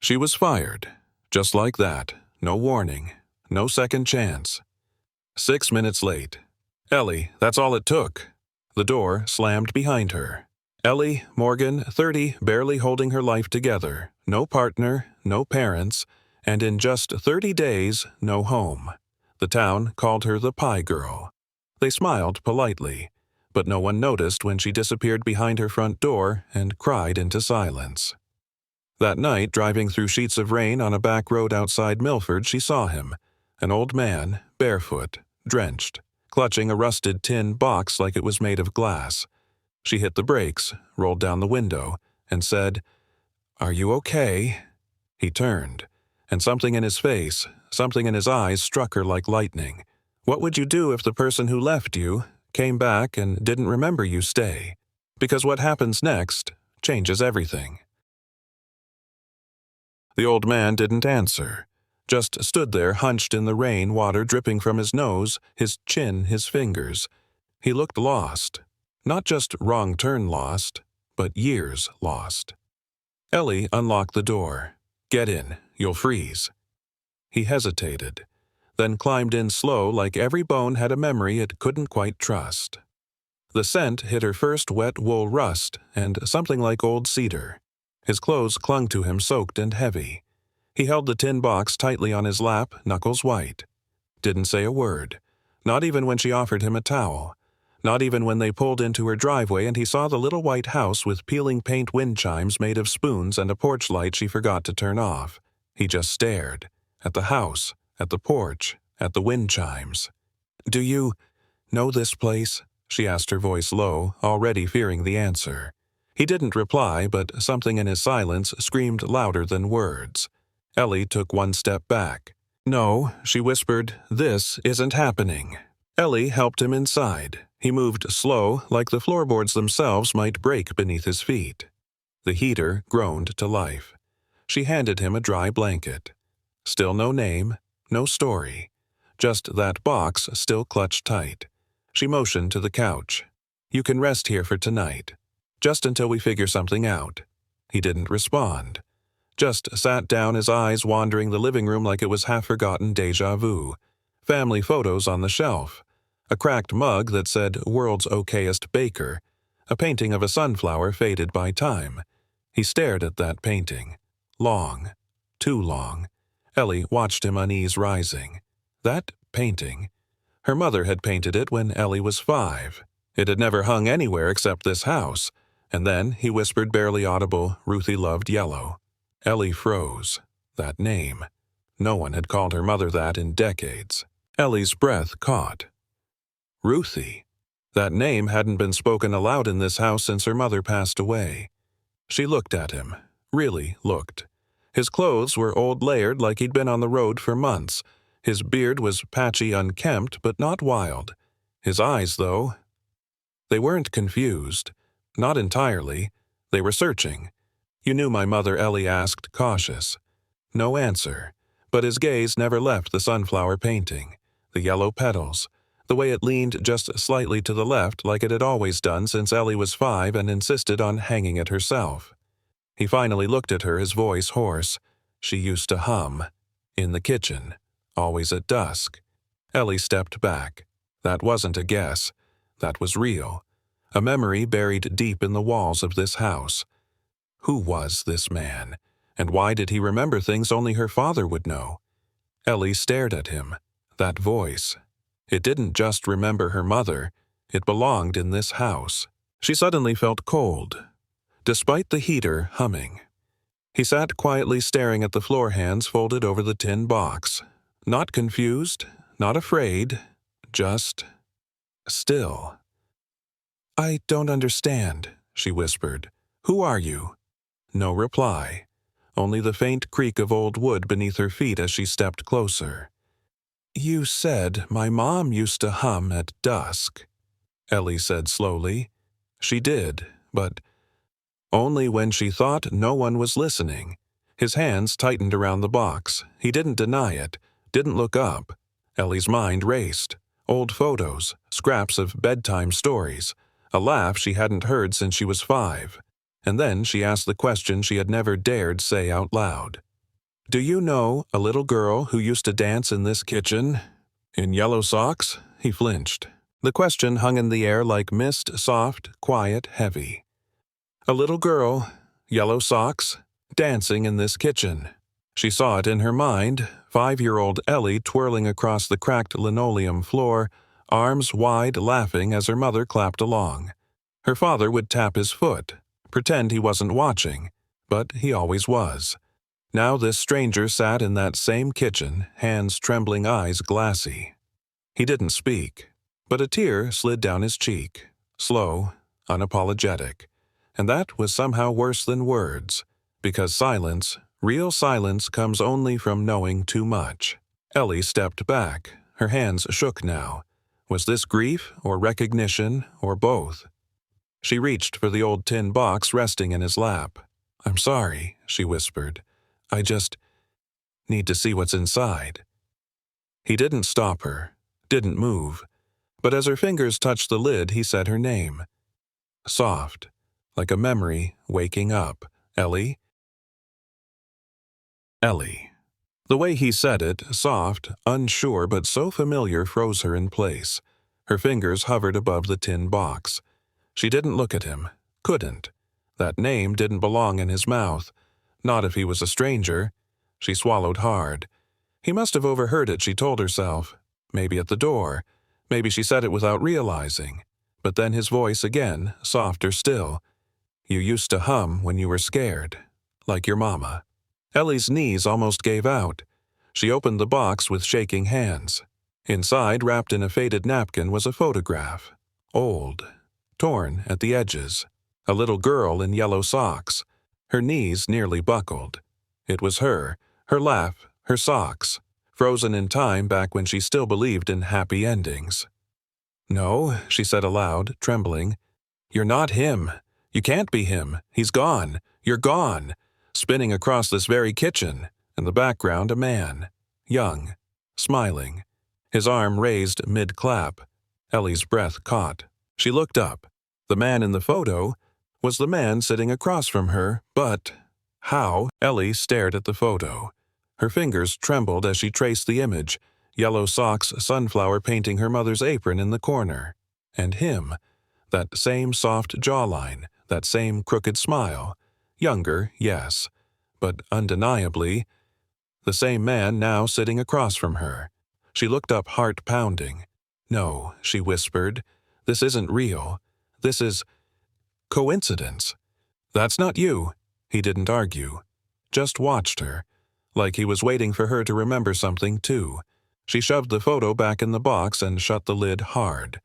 She was fired. Just like that. No warning. No second chance. 6 minutes late. Ellie, that's all it took. The door slammed behind her. Ellie, Morgan, 30, barely holding her life together. No partner, no parents, and in just 30 days, no home. The town called her the Pie Girl. They smiled politely, but no one noticed when she disappeared behind her front door and cried into silence. That night, driving through sheets of rain on a back road outside Milford, she saw him, an old man, barefoot, drenched, clutching a rusted tin box like it was made of glass. She hit the brakes, rolled down the window, and said, "Are you okay?" He turned, and something in his face, something in his eyes struck her like lightning. What would you do if the person who left you came back and didn't remember you stay? Because what happens next changes everything. The old man didn't answer, just stood there hunched in the rain, water dripping from his nose, his chin, his fingers. He looked lost. Not just wrong turn lost, but years lost. Ellie unlocked the door. "Get in, you'll freeze." He hesitated, then climbed in slow like every bone had a memory it couldn't quite trust. The scent hit her first wet wool rust and something like old cedar. His clothes clung to him soaked and heavy. He held the tin box tightly on his lap, knuckles white. Didn't say a word, not even when she offered him a towel. Not even when they pulled into her driveway and he saw the little white house with peeling paint wind chimes made of spoons and a porch light she forgot to turn off. He just stared. At the house, at the porch, at the wind chimes. "Do you know this place?" she asked, her voice low, already fearing the answer. He didn't reply, but something in his silence screamed louder than words. Ellie took one step back. "No," she whispered, "this isn't happening." Ellie helped him inside. He moved slow, like the floorboards themselves might break beneath his feet. The heater groaned to life. She handed him a dry blanket. Still no name, no story. Just that box still clutched tight. She motioned to the couch. "You can rest here for tonight. Just until we figure something out." He didn't respond. Just sat down, his eyes wandering the living room like it was half-forgotten déjà vu. Family photos on the shelf. A cracked mug that said "World's Okayest Baker." A painting of a sunflower faded by time. He stared at that painting. Long. Too long. Ellie watched him, unease rising. That painting. Her mother had painted it when Ellie was 5. It had never hung anywhere except this house. And then he whispered, barely audible, "Ruthie loved yellow." Ellie froze. That name. No one had called her mother that in decades. Ellie's breath caught. Ruthie. That name hadn't been spoken aloud in this house since her mother passed away. She looked at him. Really looked. His clothes were old, layered like he'd been on the road for months. His beard was patchy, unkempt, but not wild. His eyes, though, they weren't confused. Not entirely. They were searching. "You knew my mother?" Ellie asked, cautious. No answer, but his gaze never left the sunflower painting, the yellow petals, the way it leaned just slightly to the left like it had always done since Ellie was 5 and insisted on hanging it herself. He finally looked at her, his voice hoarse. She used to hum. In the kitchen. Always at dusk. Ellie stepped back. That wasn't a guess. That was real. A memory buried deep in the walls of this house. Who was this man? And why did he remember things only her father would know? Ellie stared at him. That voice. It didn't just remember her mother. It belonged in this house. She suddenly felt cold, despite the heater humming. He sat quietly staring at the floor hands folded over the tin box. Not confused, not afraid, just still. "I don't understand," she whispered. "Who are you?" No reply. Only the faint creak of old wood beneath her feet as she stepped closer. "You said my mom used to hum at dusk," Ellie said slowly. She did, but only when she thought no one was listening. His hands tightened around the box. He didn't deny it, didn't look up. Ellie's mind raced. Old photos, scraps of bedtime stories, a laugh she hadn't heard since she was 5. And then she asked the question she had never dared say out loud. "Do you know a little girl who used to dance in this kitchen? In yellow socks?" He flinched. The question hung in the air like mist, soft, quiet, heavy. A little girl, yellow socks, dancing in this kitchen. She saw it in her mind, 5-year-old Ellie twirling across the cracked linoleum floor, arms wide, laughing as her mother clapped along. Her father would tap his foot, pretend he wasn't watching, but he always was. Now this stranger sat in that same kitchen, hands trembling, eyes glassy. He didn't speak, but a tear slid down his cheek, slow, unapologetic. And that was somehow worse than words, because silence, real silence, comes only from knowing too much. Ellie stepped back. Her hands shook now. Was this grief or recognition or both? She reached for the old tin box resting in his lap. "I'm sorry," she whispered. "I just need to see what's inside." He didn't stop her, didn't move, but as her fingers touched the lid, he said her name. Soft, like a memory waking up. "Ellie?" Ellie. The way he said it, soft, unsure but so familiar, froze her in place. Her fingers hovered above the tin box. She didn't look at him. Couldn't. That name didn't belong in his mouth. Not if he was a stranger. She swallowed hard. He must have overheard it, she told herself. Maybe at the door. Maybe she said it without realizing. But then his voice again, softer still. "You used to hum when you were scared. Like your mama." Ellie's knees almost gave out. She opened the box with shaking hands. Inside, wrapped in a faded napkin, was a photograph. Old. Torn at the edges. A little girl in yellow socks. Her knees nearly buckled. It was her laugh, her socks, frozen in time back when she still believed in happy endings. "No," she said aloud, trembling. "You're not him. You can't be him. He's gone. You're gone." Spinning across this very kitchen. In the background, a man. Young. Smiling. His arm raised mid-clap. Ellie's breath caught. She looked up. The man in the photo was the man sitting across from her, but how? Ellie stared at the photo. Her fingers trembled as she traced the image, yellow socks, sunflower painting her mother's apron in the corner. And him. That same soft jawline, that same crooked smile. Younger, yes, but undeniably the same man now sitting across from her. She looked up, heart pounding. "No," she whispered. "This isn't real. This is coincidence." "That's not you." He didn't argue. Just watched her, like he was waiting for her to remember something too. She shoved the photo back in the box and shut the lid hard.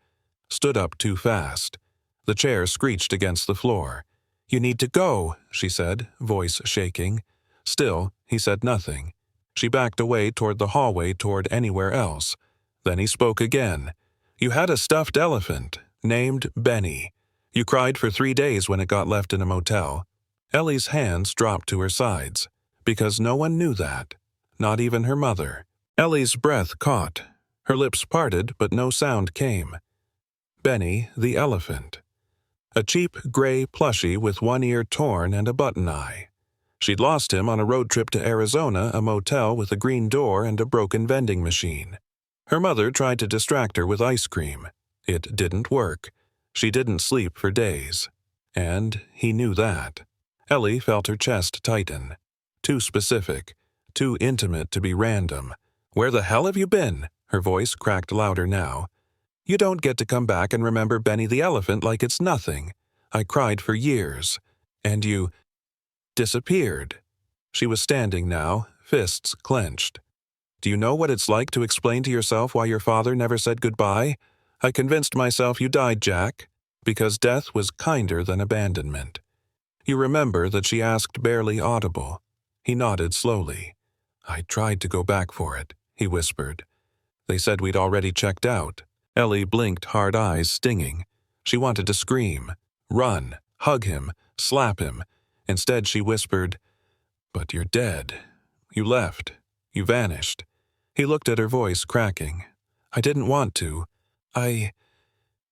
Stood up too fast. The chair screeched against the floor. "You need to go," she said, voice shaking. Still, he said nothing. She backed away toward the hallway, toward anywhere else. Then he spoke again. "You had a stuffed elephant, named Benny. You cried for 3 days when it got left in a motel." Ellie's hands dropped to her sides, because no one knew that, not even her mother. Ellie's breath caught. Her lips parted, but no sound came. Benny the elephant. A cheap gray plushie with one ear torn and a button eye. She'd lost him on a road trip to Arizona, a motel with a green door and a broken vending machine. Her mother tried to distract her with ice cream. It didn't work. She didn't sleep for days. And he knew that. Ellie felt her chest tighten. Too specific. Too intimate to be random. "Where the hell have you been?" Her voice cracked louder now. "You don't get to come back and remember Benny the elephant like it's nothing. I cried for years. And you disappeared." She was standing now, fists clenched. "Do you know what it's like to explain to yourself why your father never said goodbye? I convinced myself you died, Jack, because death was kinder than abandonment." You remember that she asked, barely audible. He nodded slowly. "I tried to go back for it," he whispered. "They said we'd already checked out." Ellie blinked, hard eyes stinging. She wanted to scream, run, hug him, slap him. Instead she whispered, "But you're dead. You left. You vanished." He looked at her, voice cracking. "I didn't want to. I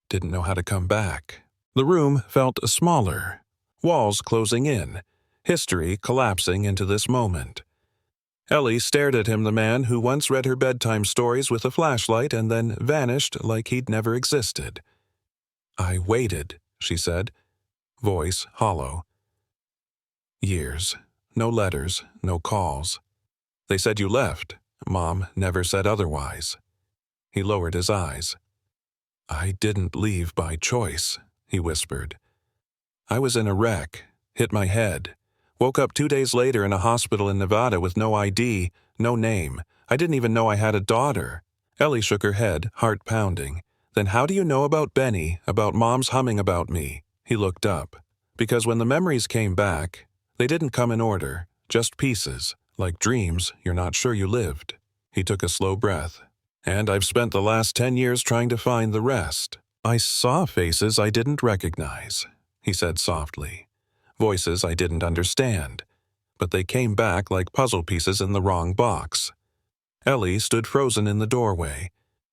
didn't know how to come back." The room felt smaller. Walls closing in. History collapsing into this moment. Ellie stared at him, the man who once read her bedtime stories with a flashlight and then vanished like he'd never existed. "I waited," she said, voice hollow. "Years. No letters, no calls. They said you left. Mom never said otherwise." He lowered his eyes. "I didn't leave by choice," he whispered. "I was in a wreck, hit my head. Woke up 2 days later in a hospital in Nevada with no ID, no name. I didn't even know I had a daughter." Ellie shook her head, heart pounding. "Then how do you know about Benny, about Mom's humming about me?" He looked up. "Because when the memories came back, they didn't come in order, just pieces, like dreams you're not sure you lived." He took a slow breath. "And I've spent the last 10 years trying to find the rest. I saw faces I didn't recognize," he said softly. "Voices I didn't understand. But they came back like puzzle pieces in the wrong box." Ellie stood frozen in the doorway.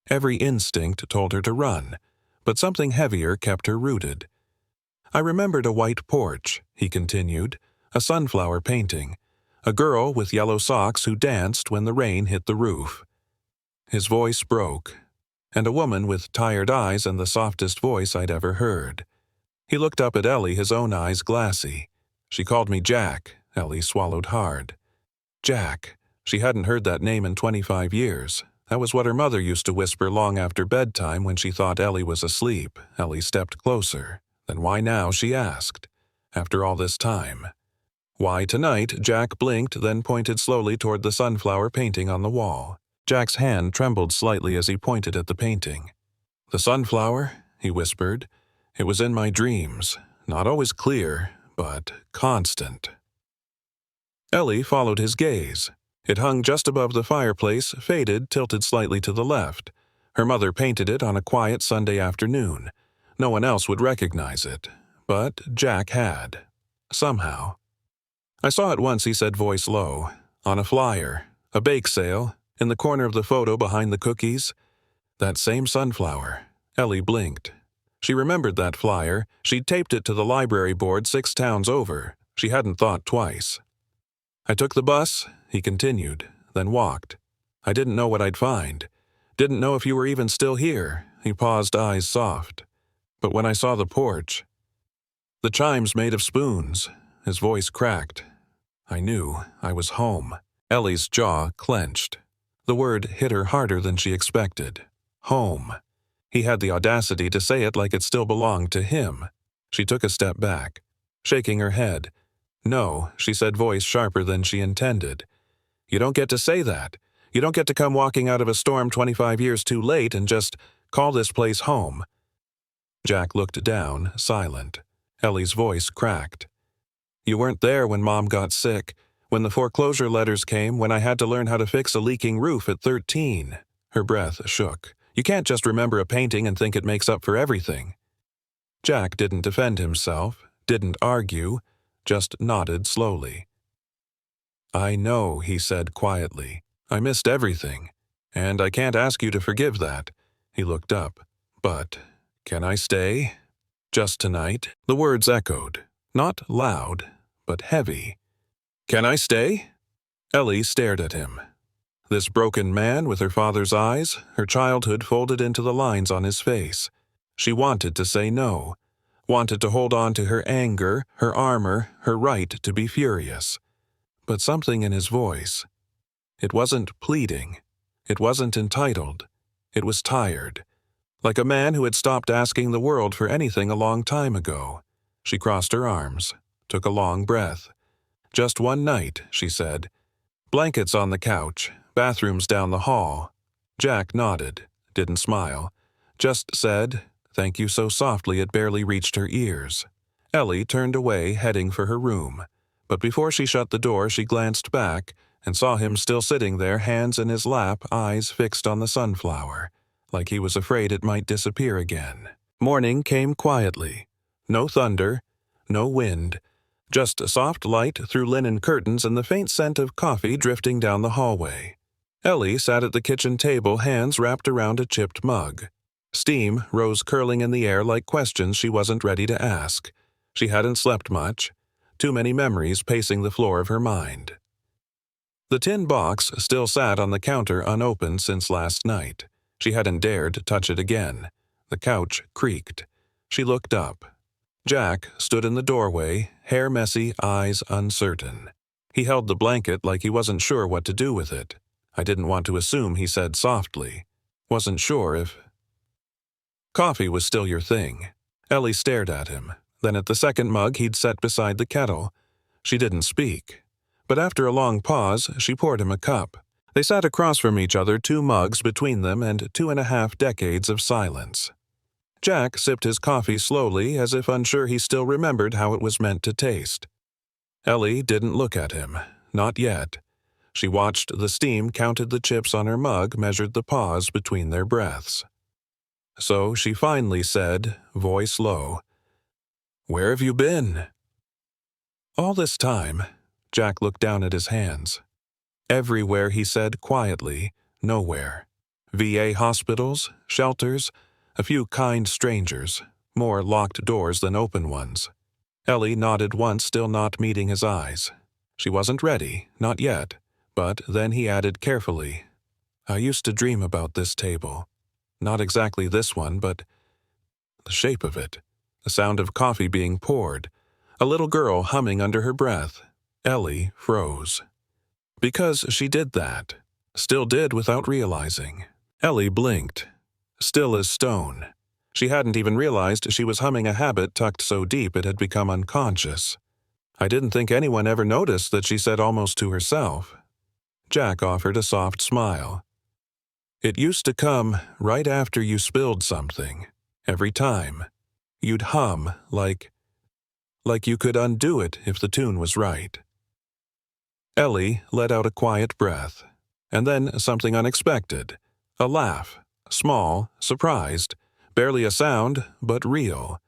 Every instinct told her to run, but something heavier kept her rooted. "I remembered a white porch," he continued, "a sunflower painting, a girl with yellow socks who danced when the rain hit the roof." His voice broke, and a woman with tired eyes and the softest voice I'd ever heard. He looked up at Ellie, his own eyes glassy. "She called me Jack." Ellie swallowed hard. Jack. She hadn't heard that name in 25 years. That was what her mother used to whisper long after bedtime when she thought Ellie was asleep. Ellie stepped closer. Then why now, she asked. After all this time. Why tonight? Jack blinked, then pointed slowly toward the sunflower painting on the wall. Jack's hand trembled slightly as he pointed at the painting. "The sunflower?" he whispered. "It was in my dreams. Not always clear, but constant." Ellie followed his gaze. It hung just above the fireplace, faded, tilted slightly to the left. Her mother painted it on a quiet Sunday afternoon. No one else would recognize it, but Jack had. Somehow. "I saw it once," he said, voice low. "On a flyer. A bake sale. In the corner of the photo behind the cookies. That same sunflower." Ellie blinked. She remembered that flyer. She'd taped it to the library board 6 towns over. She hadn't thought twice. "I took the bus," he continued, then walked. "I didn't know what I'd find. Didn't know if you were even still here." He paused, eyes soft. "But when I saw the porch, the chimes made of spoons," his voice cracked. "I knew I was home." Ellie's jaw clenched. The word hit her harder than she expected. Home. He had the audacity to say it like it still belonged to him. She took a step back, shaking her head. "No," she said, voice sharper than she intended. "You don't get to say that. You don't get to come walking out of a storm 25 years too late and just call this place home." Jack looked down, silent. Ellie's voice cracked. "You weren't there when Mom got sick, when the foreclosure letters came, when I had to learn how to fix a leaking roof at 13. Her breath shook. "You can't just remember a painting and think it makes up for everything." Jack didn't defend himself, didn't argue, just nodded slowly. "I know," he said quietly. "I missed everything, and I can't ask you to forgive that." He looked up. "But can I stay? Just tonight?" The words echoed, not loud, but heavy. "Can I stay?" Ellie stared at him. This broken man with her father's eyes, her childhood folded into the lines on his face. She wanted to say no, wanted to hold on to her anger, her armor, her right to be furious. But something in his voice. It wasn't pleading. It wasn't entitled. It was tired. Like a man who had stopped asking the world for anything a long time ago. She crossed her arms, took a long breath. "Just one night," she said. "Blankets on the couch, bathrooms down the hall." Jack nodded, didn't smile. Just said, "Thank you," so softly it barely reached her ears. Ellie turned away, heading for her room. But before she shut the door, she glanced back and saw him still sitting there, hands in his lap, eyes fixed on the sunflower, like he was afraid it might disappear again. Morning came quietly. No thunder, no wind, just a soft light through linen curtains and the faint scent of coffee drifting down the hallway. Ellie sat at the kitchen table, hands wrapped around a chipped mug. Steam rose curling in the air like questions she wasn't ready to ask. She hadn't slept much. Too many memories pacing the floor of her mind. The tin box still sat on the counter unopened since last night. She hadn't dared to touch it again. The couch creaked. She looked up. Jack stood in the doorway, hair messy, eyes uncertain. He held the blanket like he wasn't sure what to do with it. I didn't want to assume, he said softly. Wasn't sure if... Coffee was still your thing. Ellie stared at him, then at the second mug he'd set beside the kettle. She didn't speak. But after a long pause, she poured him a cup. They sat across from each other, 2 mugs between them and 2.5 decades of silence. Jack sipped his coffee slowly, as if unsure he still remembered how it was meant to taste. Ellie didn't look at him. Not yet. She watched the steam, counted the chips on her mug, measured the pause between their breaths. So she finally said, voice low, "Where have you been?" All this time, Jack looked down at his hands. Everywhere, he said quietly, nowhere. VA hospitals, shelters, a few kind strangers, more locked doors than open ones. Ellie nodded once, still not meeting his eyes. She wasn't ready, not yet, but then he added carefully, "I used to dream about this table. Not exactly this one, but the shape of it. The sound of coffee being poured. A little girl humming under her breath." Ellie froze. Because she did that. Still did without realizing. Ellie blinked. Still as stone. She hadn't even realized she was humming a habit tucked so deep it had become unconscious. I didn't think anyone ever noticed that she said almost to herself. Jack offered a soft smile. "It used to come right after you spilled something. Every time. You'd hum like you could undo it if the tune was right." Ellie let out a quiet breath. And then something unexpected. A laugh. Small, surprised. Barely a sound, but real.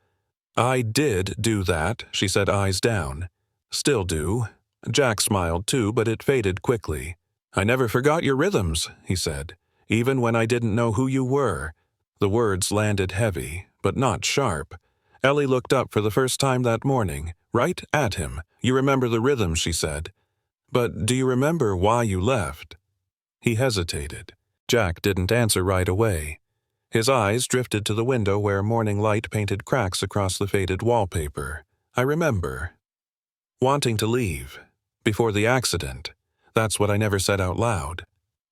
"I did do that," she said, eyes down. "Still do." Jack smiled too, but it faded quickly. "I never forgot your rhythms," he said, "even when I didn't know who you were." The words landed heavy, but not sharp. Ellie looked up for the first time that morning, right at him. "You remember the rhythms," she said. "But do you remember why you left?" He hesitated. Jack didn't answer right away. His eyes drifted to the window where morning light painted cracks across the faded wallpaper. "I remember. Wanting to leave. Before the accident. That's what I never said out loud."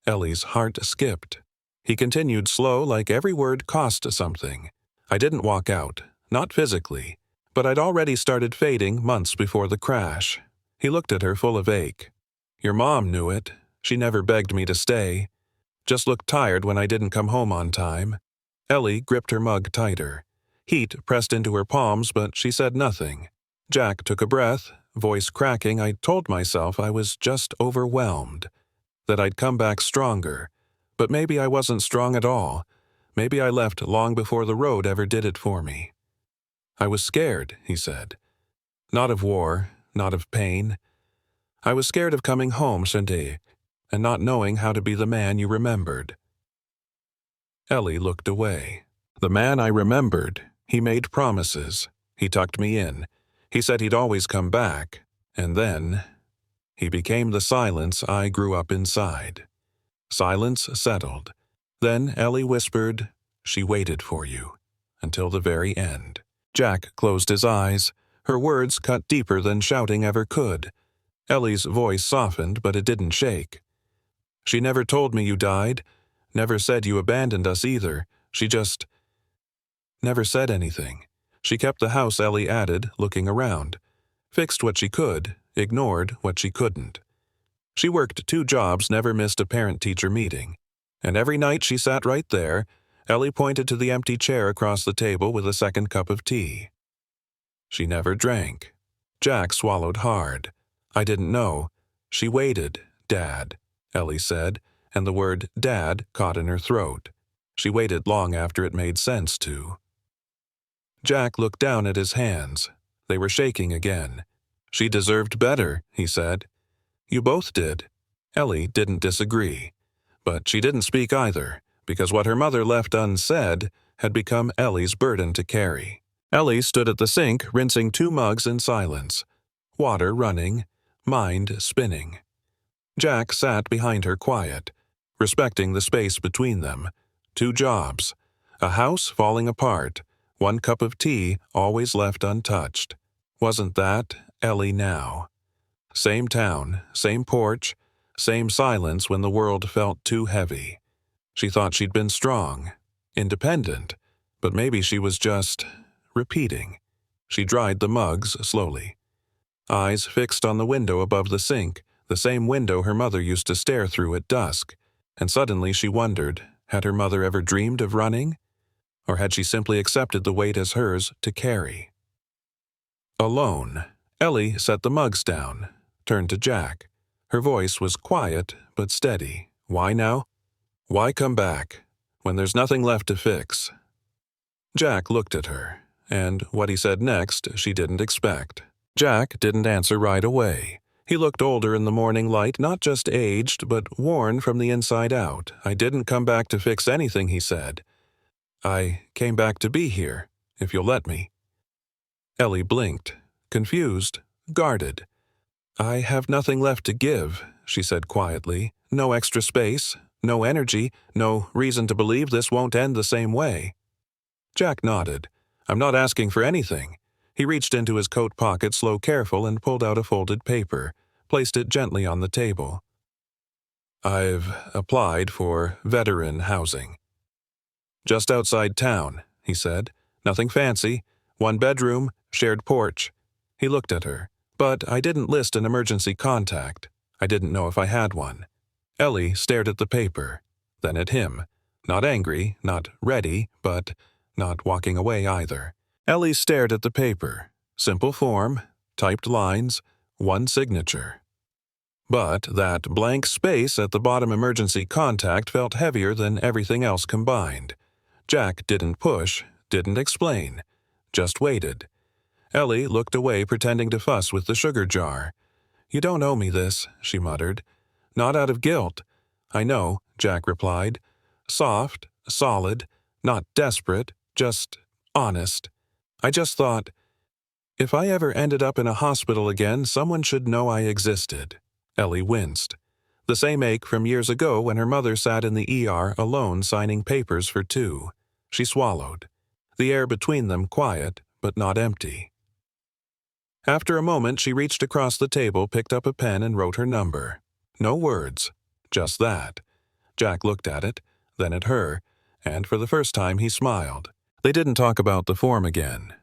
Ellie's heart skipped. He continued slow, like every word cost something. "I didn't walk out. Not physically. But I'd already started fading months before the crash." He looked at her full of ache. "Your mom knew it. She never begged me to stay. Just looked tired when I didn't come home on time." Ellie gripped her mug tighter. Heat pressed into her palms, but she said nothing. Jack took a breath, voice cracking. "I told myself I was just overwhelmed. That I'd come back stronger. But maybe I wasn't strong at all. Maybe I left long before the road ever did it for me." "I was scared," he said. "Not of war, not of pain. I was scared of coming home someday and not knowing how to be the man you remembered." Ellie looked away. "The man I remembered. He made promises. He tucked me in. He said he'd always come back. And then he became the silence I grew up inside." Silence settled. Then Ellie whispered, "She waited for you. Until the very end." Jack closed his eyes. Her words cut deeper than shouting ever could. Ellie's voice softened, but it didn't shake. "She never told me you died. Never said you abandoned us either. She just never said anything. She kept the house," Ellie added, looking around. "Fixed what she could, ignored what she couldn't. She worked 2 jobs, never missed a parent-teacher meeting. And every night she sat right there." Ellie pointed to the empty chair across the table with a second cup of tea. "She never drank." Jack swallowed hard. "I didn't know. She waited, Dad," Ellie said, and the word Dad caught in her throat. She waited long after it made sense to. Jack looked down at his hands. They were shaking again. "She deserved better," he said. "You both did." Ellie didn't disagree. But she didn't speak either, because what her mother left unsaid had become Ellie's burden to carry. Ellie stood at the sink, rinsing 2 mugs in silence. Water running, mind spinning. Jack sat behind her quiet, respecting the space between them. 2 jobs. A house falling apart. 1 cup of tea always left untouched. Wasn't that Ellie now? Same town, same porch, same silence when the world felt too heavy. She thought she'd been strong, independent, but maybe she was just repeating. She dried the mugs slowly. Eyes fixed on the window above the sink, the same window her mother used to stare through at dusk, and suddenly she wondered, had her mother ever dreamed of running? Or had she simply accepted the weight as hers to carry? Alone, Ellie set the mugs down, turned to Jack. Her voice was quiet but steady. Why now? Why come back, when there's nothing left to fix? Jack looked at her, and what he said next she didn't expect. Jack didn't answer right away. He looked older in the morning light, not just aged, but worn from the inside out. I didn't come back to fix anything, he said. I came back to be here, if you'll let me. Ellie blinked, confused, guarded. I have nothing left to give, she said quietly. No extra space, no energy, no reason to believe this won't end the same way. Jack nodded. I'm not asking for anything. He reached into his coat pocket, slow, careful, and pulled out a folded paper, placed it gently on the table. I've applied for veteran housing. Just outside town, he said. Nothing fancy. 1 bedroom, shared porch. He looked at her. But I didn't list an emergency contact. I didn't know if I had one. Ellie stared at the paper, then at him. Not angry, not ready, but not walking away either. Ellie stared at the paper. Simple form, typed lines, 1 signature. But that blank space at the bottom, emergency contact, felt heavier than everything else combined. Jack didn't push, didn't explain, just waited. Ellie looked away, pretending to fuss with the sugar jar. You don't owe me this, she muttered. Not out of guilt. I know, Jack replied. Soft, solid, not desperate, just honest. I just thought, if I ever ended up in a hospital again, someone should know I existed. Ellie winced. The same ache from years ago when her mother sat in the ER alone signing papers for 2. She swallowed. The air between them quiet, but not empty. After a moment, she reached across the table, picked up a pen, and wrote her number. No words, just that. Jack looked at it, then at her, and for the first time he smiled. They didn't talk about the form again.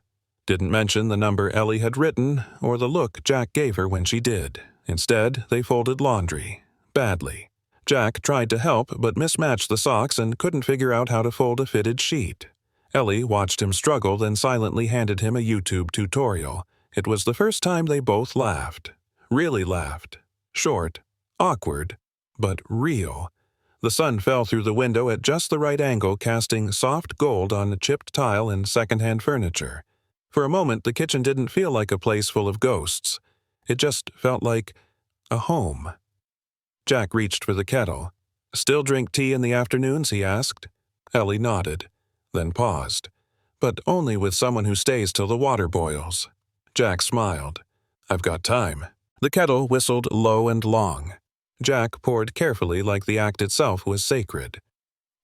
Didn't mention the number Ellie had written or the look Jack gave her when she did. Instead, they folded laundry. Badly. Jack tried to help but mismatched the socks and couldn't figure out how to fold a fitted sheet. Ellie watched him struggle, then silently handed him a YouTube tutorial. It was the first time they both laughed. Really laughed. Short, awkward, but real. The sun fell through the window at just the right angle, casting soft gold on chipped tile and secondhand furniture. For a moment, the kitchen didn't feel like a place full of ghosts. It just felt like a home. Jack reached for the kettle. Still drink tea in the afternoons, he asked. Ellie nodded, then paused. But only with someone who stays till the water boils. Jack smiled. I've got time. The kettle whistled low and long. Jack poured carefully, like the act itself was sacred.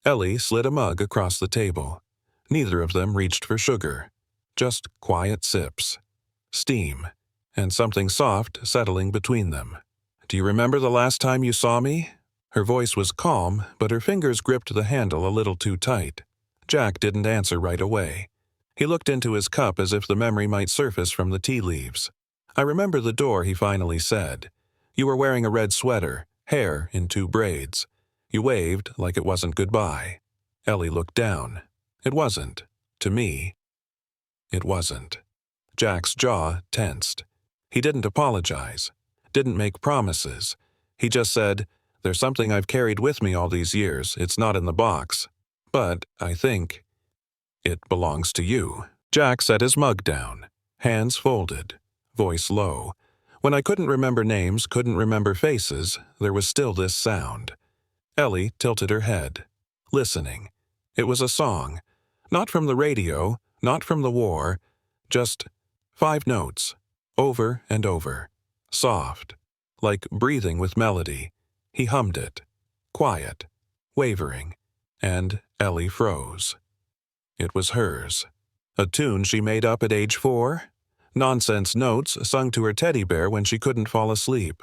Ellie slid a mug across the table. Neither of them reached for sugar. Just quiet sips. Steam. And something soft settling between them. Do you remember the last time you saw me? Her voice was calm, but her fingers gripped the handle a little too tight. Jack didn't answer right away. He looked into his cup as if the memory might surface from the tea leaves. I remember the door, he finally said. You were wearing a red sweater, hair in 2 braids. You waved like it wasn't goodbye. Ellie looked down. It wasn't. To me, it wasn't. Jack's jaw tensed. He didn't apologize. Didn't make promises. He just said, there's something I've carried with me all these years. It's not in the box. But I think it belongs to you. Jack set his mug down. Hands folded. Voice low. When I couldn't remember names, couldn't remember faces, there was still this sound. Ellie tilted her head. Listening. It was a song. Not from the radio, not from the war. Just 5 notes. Over and over. Soft. Like breathing with melody. He hummed it, quiet, wavering, and Ellie froze. It was hers. A tune she made up at age 4? Nonsense notes sung to her teddy bear when she couldn't fall asleep.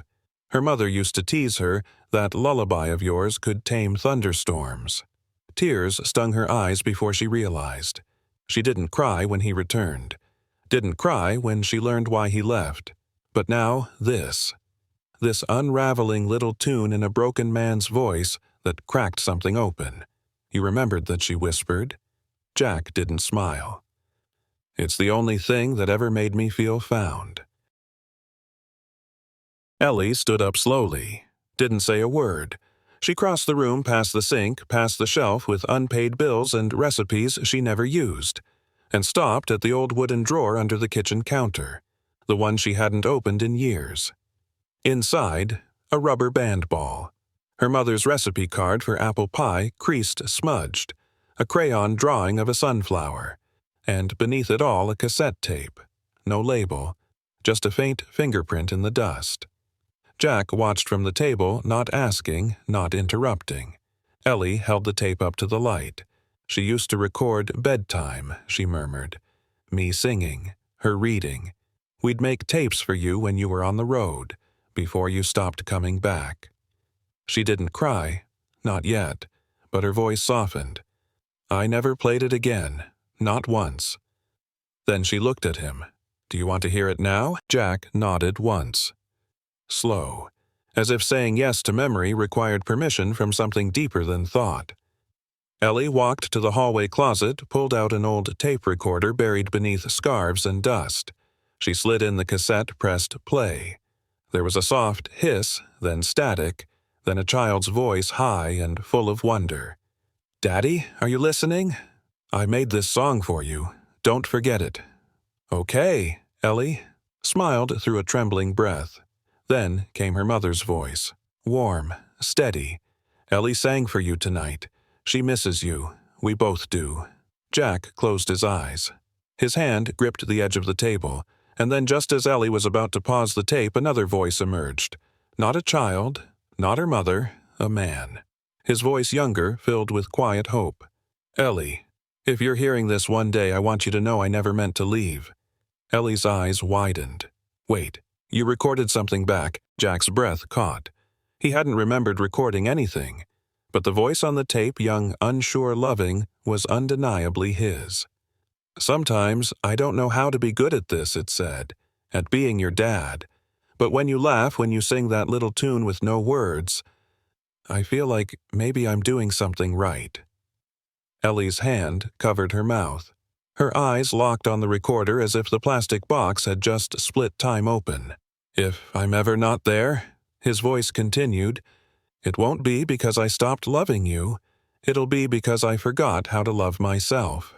Her mother used to tease her that lullaby of yours could tame thunderstorms. Tears stung her eyes before she realized. She didn't cry when he returned. Didn't cry when she learned why he left. But now this unraveling little tune in a broken man's voice that cracked something open. You remembered that she whispered. Jack didn't smile. It's the only thing that ever made me feel found. Ellie stood up slowly, didn't say a word. She crossed the room past the sink, past the shelf with unpaid bills and recipes she never used, and stopped at the old wooden drawer under the kitchen counter, the one she hadn't opened in years. Inside, a rubber band ball. Her mother's recipe card for apple pie creased smudged, a crayon drawing of a sunflower, and beneath it all a cassette tape. No label, just a faint fingerprint in the dust. Jack watched from the table, not asking, not interrupting. Ellie held the tape up to the light. She used to record bedtime, she murmured. Me singing, her reading. We'd make tapes for you when you were on the road, before you stopped coming back. She didn't cry, not yet, but her voice softened. I never played it again, not once. Then she looked at him. Do you want to hear it now? Jack nodded once. Slow, as if saying yes to memory required permission from something deeper than thought. Ellie walked to the hallway closet, pulled out an old tape recorder buried beneath scarves and dust. She slid in the cassette, pressed play. There was a soft hiss, then static, then a child's voice high and full of wonder. Daddy, are you listening? I made this song for you. Don't forget it. Okay, Ellie smiled through a trembling breath. Then came her mother's voice, warm, steady. Ellie sang for you tonight. She misses you. We both do. Jack closed his eyes. His hand gripped the edge of the table, and then just as Ellie was about to pause the tape, another voice emerged. Not a child, not her mother, a man. His voice younger, filled with quiet hope. Ellie, if you're hearing this one day, I want you to know I never meant to leave. Ellie's eyes widened. Wait, you recorded something back. Jack's breath caught. He hadn't remembered recording anything, but the voice on the tape, young, unsure, loving, was undeniably his. Sometimes I don't know how to be good at this, it said, at being your dad. But when you laugh, when you sing that little tune with no words, I feel like maybe I'm doing something right. Ellie's hand covered her mouth. Her eyes locked on the recorder as if the plastic box had just split time open. If I'm ever not there, his voice continued, it won't be because I stopped loving you. It'll be because I forgot how to love myself.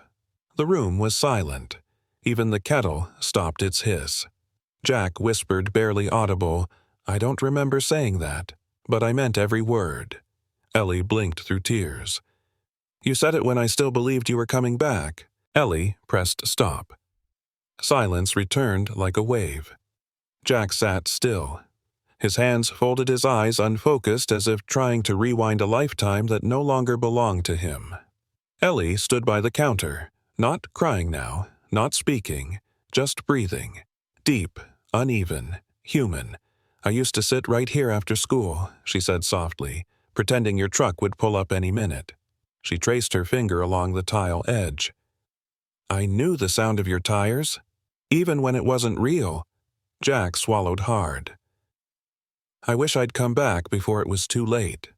The room was silent. Even the kettle stopped its hiss. Jack whispered, barely audible, I don't remember saying that, but I meant every word. Ellie blinked through tears. You said it when I still believed you were coming back. Ellie pressed stop. Silence returned like a wave. Jack sat still. His hands folded, his eyes unfocused, as if trying to rewind a lifetime that no longer belonged to him. Ellie stood by the counter, not crying now, not speaking, just breathing. Deep, uneven, human. I used to sit right here after school, she said softly, pretending your truck would pull up any minute. She traced her finger along the tile edge. I knew the sound of your tires, even when it wasn't real. Jack swallowed hard. I wish I'd come back before it was too late.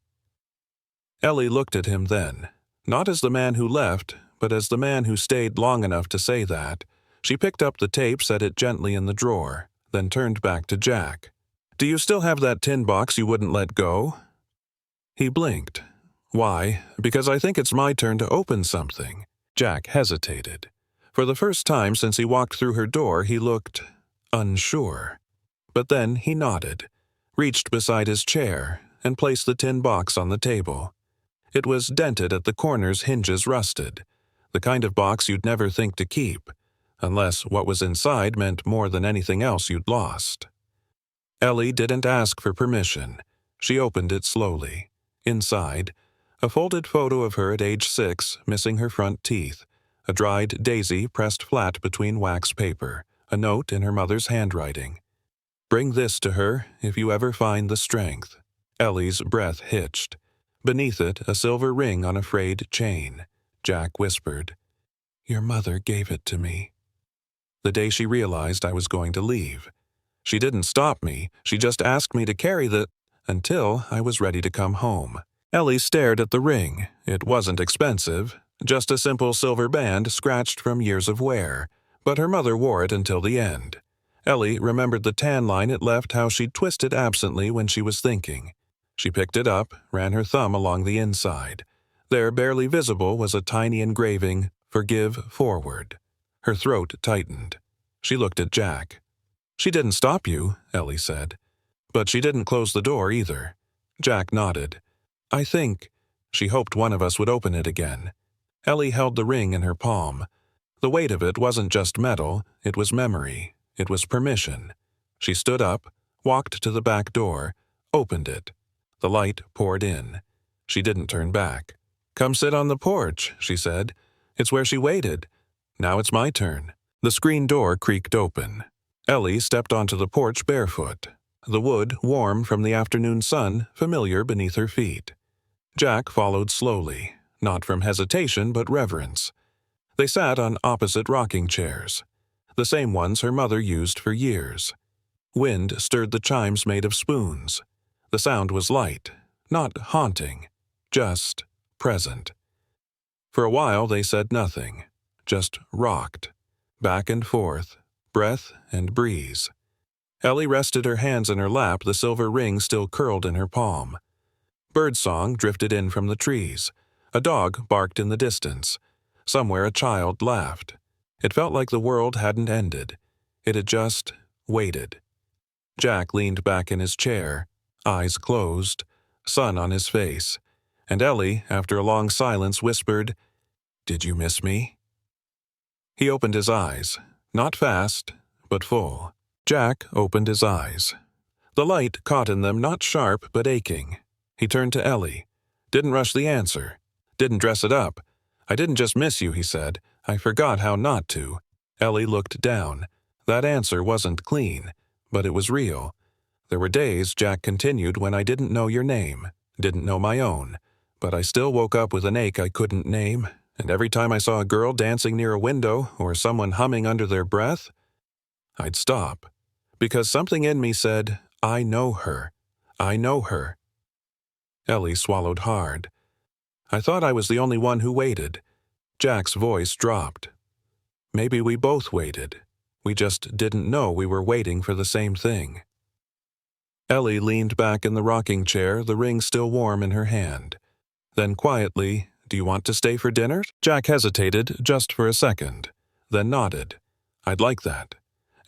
Ellie looked at him then, not as the man who left, but as the man who stayed long enough to say that. She picked up the tape, set it gently in the drawer, then turned back to Jack. Do you still have that tin box you wouldn't let go? He blinked. Why? Because I think it's my turn to open something. Jack hesitated. For the first time since he walked through her door, he looked unsure. But then he nodded, reached beside his chair, and placed the tin box on the table. It was dented at the corners, hinges rusted, the kind of box you'd never think to keep, unless what was inside meant more than anything else you'd lost. Ellie didn't ask for permission. She opened it slowly. Inside, a folded photo of her at age 6, missing her front teeth, a dried daisy pressed flat between wax paper, a note in her mother's handwriting. "Bring this to her if you ever find the strength." Ellie's breath hitched. Beneath it, a silver ring on a frayed chain. Jack whispered, "Your mother gave it to me." The day she realized I was going to leave. She didn't stop me, she just asked me to carry the... until I was ready to come home. Ellie stared at the ring. It wasn't expensive, just a simple silver band scratched from years of wear, but her mother wore it until the end. Ellie remembered the tan line it left, how she'd twist it absently when she was thinking. She picked it up, ran her thumb along the inside. There, barely visible, was a tiny engraving, "Forgive forward." Her throat tightened. She looked at Jack. "She didn't stop you," Ellie said. "But she didn't close the door either." Jack nodded. "I think..." She hoped one of us would open it again. Ellie held the ring in her palm. The weight of it wasn't just metal, it was memory. It was permission. She stood up, walked to the back door, opened it. The light poured in. She didn't turn back. "Come sit on the porch," she said. "It's where she waited. Now it's my turn." The screen door creaked open. Ellie stepped onto the porch barefoot. The wood, warm from the afternoon sun, familiar beneath her feet. Jack followed slowly, not from hesitation but reverence. They sat on opposite rocking chairs, the same ones her mother used for years. Wind stirred the chimes made of spoons. The sound was light, not haunting, just present. For a while they said nothing, just rocked, back and forth, breath and breeze. Ellie rested her hands in her lap, the silver ring still curled in her palm. Birdsong drifted in from the trees. A dog barked in the distance. Somewhere a child laughed. It felt like the world hadn't ended. It had just waited. Jack leaned back in his chair, eyes closed, sun on his face, and Ellie, after a long silence, whispered, "Did you miss me?" He opened his eyes, not fast, but full. Jack opened his eyes. The light caught in them, not sharp, but aching. He turned to Ellie. "Didn't rush the answer. Didn't dress it up. I didn't just miss you," he said. "I forgot how not to." Ellie looked down. That answer wasn't clean, but it was real. "There were days," Jack continued, "when I didn't know your name, didn't know my own, but I still woke up with an ache I couldn't name, and every time I saw a girl dancing near a window or someone humming under their breath, I'd stop, because something in me said, 'I know her. I know her.'" Ellie swallowed hard. "I thought I was the only one who waited." Jack's voice dropped. "Maybe we both waited. We just didn't know we were waiting for the same thing." Ellie leaned back in the rocking chair, the ring still warm in her hand. Then quietly, "Do you want to stay for dinner?" Jack hesitated just for a second, then nodded. "I'd like that."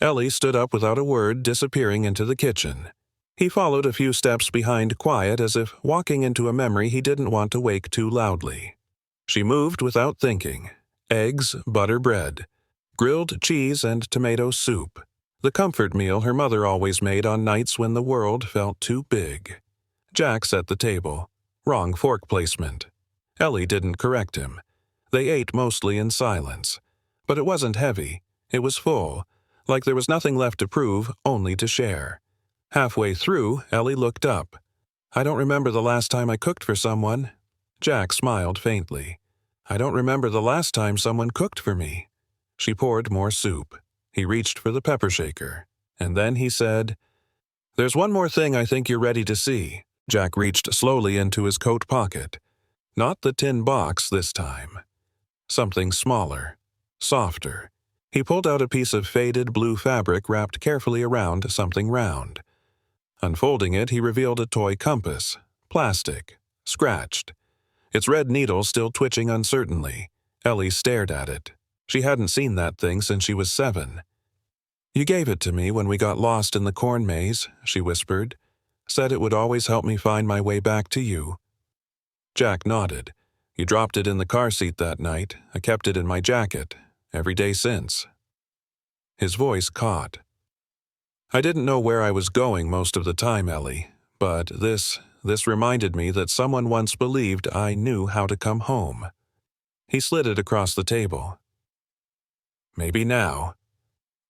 Ellie stood up without a word, disappearing into the kitchen. He followed a few steps behind, quiet, as if walking into a memory he didn't want to wake too loudly. She moved without thinking. Eggs, butter bread, grilled cheese and tomato soup. The comfort meal her mother always made on nights when the world felt too big. Jack set the table. Wrong fork placement. Ellie didn't correct him. They ate mostly in silence. But it wasn't heavy. It was full, like there was nothing left to prove, only to share. Halfway through, Ellie looked up. "I don't remember the last time I cooked for someone." Jack smiled faintly. "I don't remember the last time someone cooked for me." She poured more soup. He reached for the pepper shaker. And then he said, "There's one more thing I think you're ready to see." Jack reached slowly into his coat pocket. Not the tin box this time. Something smaller, softer. He pulled out a piece of faded blue fabric wrapped carefully around something round. Unfolding it, he revealed a toy compass, plastic, scratched. Its red needle still twitching uncertainly. Ellie stared at it. She hadn't seen that thing since she was 7. "You gave it to me when we got lost in the corn maze," she whispered. "Said it would always help me find my way back to you." Jack nodded. "You dropped it in the car seat that night. I kept it in my jacket, every day since." His voice caught. "I didn't know where I was going most of the time, Ellie, but This reminded me that someone once believed I knew how to come home. He slid it across the table. Maybe now.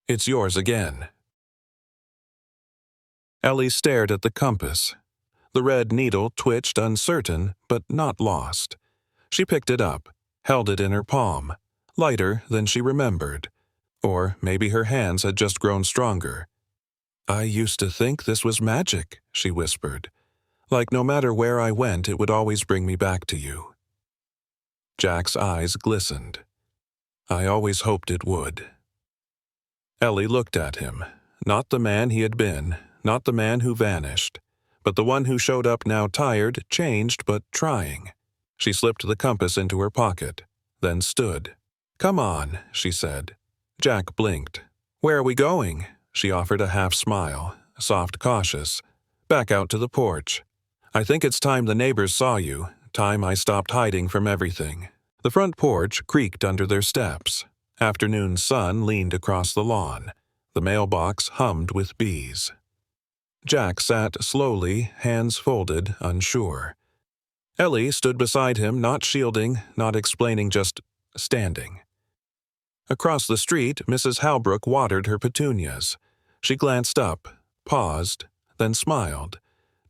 It's yours again. Ellie stared at the compass. The red needle twitched uncertain, but not lost. She picked it up, held it in her palm, lighter than she remembered. Or maybe her hands had just grown stronger. I used to think this was magic, she whispered. Like no matter where I went, it would always bring me back to you. Jack's eyes glistened. I always hoped it would. Ellie looked at him, not the man he had been, not the man who vanished, but the one who showed up now tired, changed, but trying. She slipped the compass into her pocket, then stood. Come on, she said. Jack blinked. Where are we going? She offered a half smile, soft, cautious. Back out to the porch. I think it's time the neighbors saw you, time I stopped hiding from everything. The front porch creaked under their steps. Afternoon sun leaned across the lawn. The mailbox hummed with bees. Jack sat slowly, hands folded, unsure. Ellie stood beside him, not shielding, not explaining, just standing. Across the street, Mrs. Halbrook watered her petunias. She glanced up, paused, then smiled.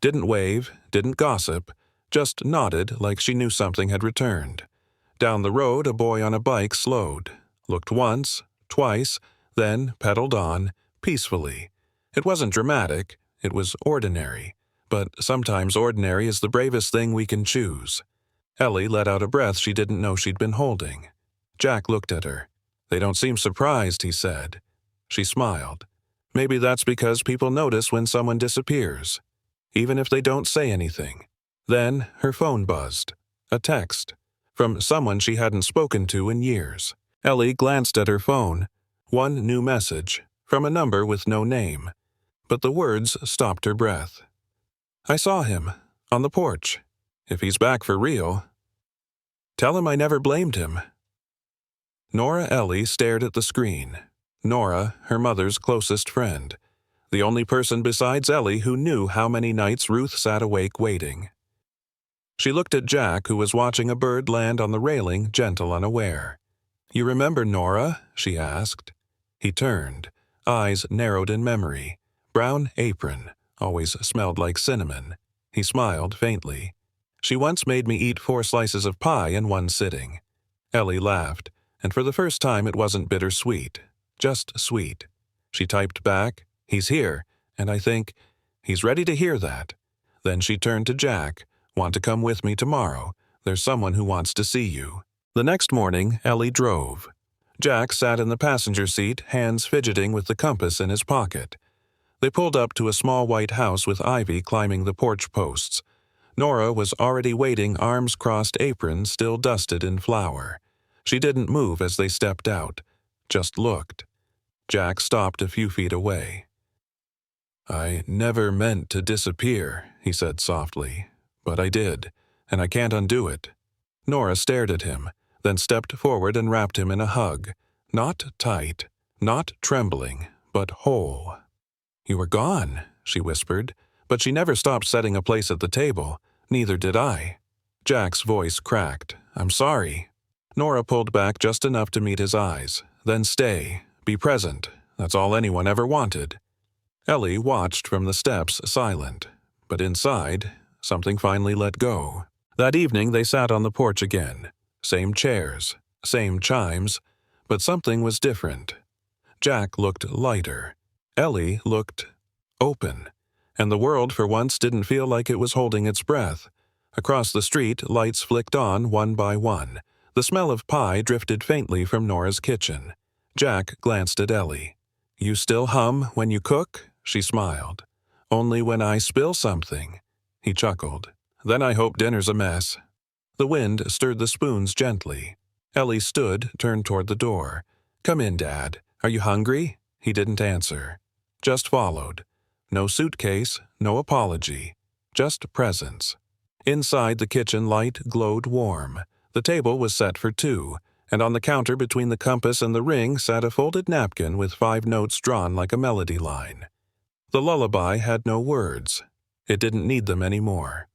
Didn't wave, didn't gossip, just nodded like she knew something had returned. Down the road, a boy on a bike slowed, looked once, twice, then pedaled on, peacefully. It wasn't dramatic, it was ordinary, but sometimes ordinary is the bravest thing we can choose. Ellie let out a breath she didn't know she'd been holding. Jack looked at her. They don't seem surprised, he said. She smiled. Maybe that's because people notice when someone disappears, even if they don't say anything. Then her phone buzzed. A text. From someone she hadn't spoken to in years. Ellie glanced at her phone. One new message, from a number with no name. But the words stopped her breath. I saw him, on the porch. If he's back for real. Tell him I never blamed him. Nora Ellie stared at the screen. Nora, her mother's closest friend. The only person besides Ellie who knew how many nights Ruth sat awake waiting. She looked at Jack, who was watching a bird land on the railing, gentle unaware. You remember Nora? She asked. He turned, eyes narrowed in memory. Brown apron, always smelled like cinnamon. He smiled faintly. She once made me eat 4 slices of pie in one sitting. Ellie laughed, and for the first time it wasn't bittersweet, just sweet. She typed back, he's here, and I think, he's ready to hear that. Then she turned to Jack, want to come with me tomorrow? There's someone who wants to see you. The next morning, Ellie drove. Jack sat in the passenger seat, hands fidgeting with the compass in his pocket. They pulled up to a small white house with ivy climbing the porch posts. Nora was already waiting, arms crossed, apron still dusted in flour. She didn't move as they stepped out, just looked. Jack stopped a few feet away. I never meant to disappear, he said softly, but I did, and I can't undo it. Nora stared at him, then stepped forward and wrapped him in a hug. Not tight, not trembling, but whole. You were gone, she whispered, but she never stopped setting a place at the table. Neither did I. Jack's voice cracked. I'm sorry. Nora pulled back just enough to meet his eyes. Then stay. Be present. That's all anyone ever wanted. Ellie watched from the steps, silent. But inside, something finally let go. That evening they sat on the porch again. Same chairs, same chimes, but something was different. Jack looked lighter. Ellie looked open. And the world for once didn't feel like it was holding its breath. Across the street, lights flicked on one by one. The smell of pie drifted faintly from Nora's kitchen. Jack glanced at Ellie. You still hum when you cook? She smiled. Only when I spill something. He chuckled. Then I hope dinner's a mess. The wind stirred the spoons gently. Ellie stood, turned toward the door. Come in, Dad. Are you hungry? He didn't answer. Just followed. No suitcase, no apology. Just presence. Inside, the kitchen light glowed warm. The table was set for 2, and on the counter between the compass and the ring sat a folded napkin with 5 notes drawn like a melody line. The lullaby had no words. It didn't need them anymore.